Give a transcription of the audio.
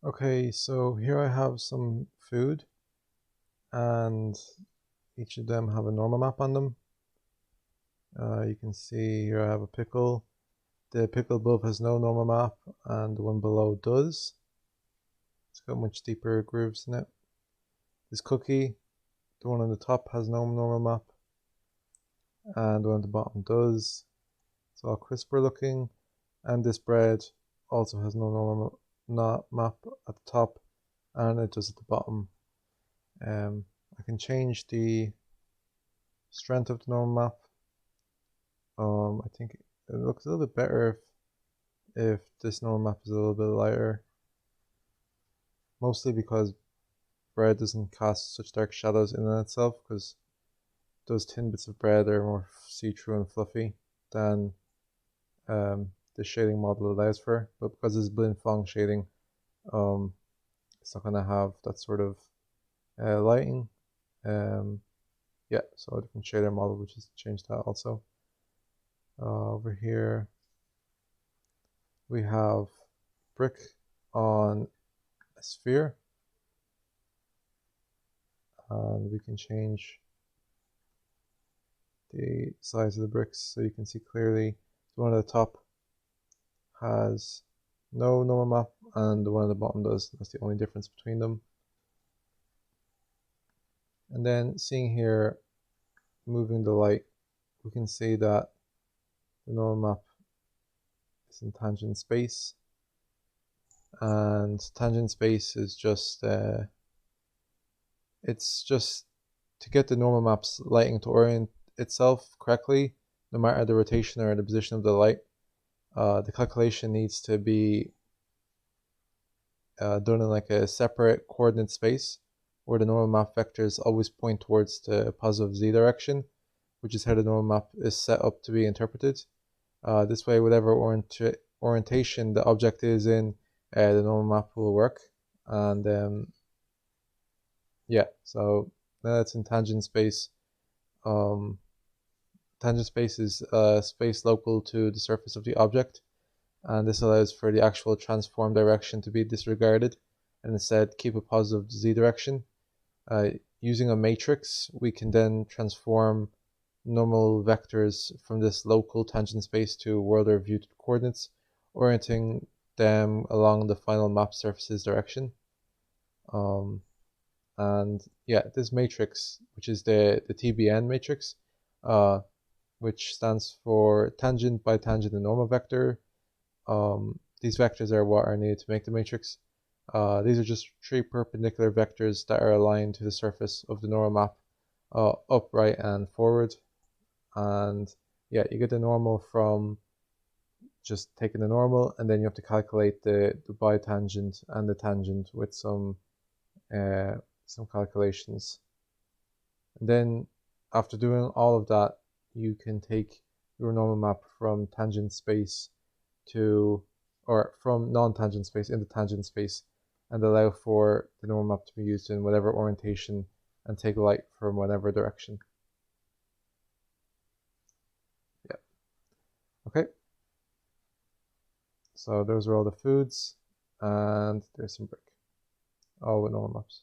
Okay, so here I have some food, and each of them have a normal map on them. You can see here I have a pickle. The pickle above has no normal map, and the one below does. It's got much deeper grooves in it. This cookie, the one on the top has no normal map, and the one at the bottom does. It's all crisper looking, and this bread also has no normal map at the top, and it does at the bottom. I can change the strength of the normal map. I think it looks a little bit better if this normal map is a little bit lighter, mostly because bread doesn't cast such dark shadows in itself, because those thin bits of bread are more see-through and fluffy than the shading model allows for. But because it's Blinn Phong shading, it's not going to have that sort of lighting. Yeah, so a different shader model, which has changed that also. Over here we have brick on a sphere, and we can change the size of the bricks so you can see clearly. The one at the top has no normal map, and the one at the bottom does. That's the only difference between them. And then seeing here, moving the light, we can see that the normal map is in tangent space, and tangent space is just it's just to get the normal map's lighting to orient itself correctly, no matter the rotation or the position of the light. The calculation needs to be done in like a separate coordinate space, where the normal map vectors always point towards the positive z direction, which is how the normal map is set up to be interpreted. This way, whatever orientation the object is in, the normal map will work. And yeah, so now it's in tangent space. Tangent space is space local to the surface of the object, and this allows for the actual transform direction to be disregarded and instead keep a positive z direction. Using a matrix, we can then transform normal vectors from this local tangent space to World View coordinates, orienting them along the final map surface's direction. And yeah, this matrix, which is the TBN matrix, which stands for tangent, bitangent, and normal vector. These vectors are what are needed to make the matrix. These are just three perpendicular vectors that are aligned to the surface of the normal map, up, right, and forward. And yeah, you get the normal from just taking the normal, and then you have to calculate the bitangent and the tangent with some calculations. And then after doing all of that, you can take your normal map from tangent space to, or from non-tangent space into tangent space, and allow for the normal map to be used in whatever orientation and take light from whatever direction. Yeah. Okay. So those are all the foods, and there's some brick, all with normal maps.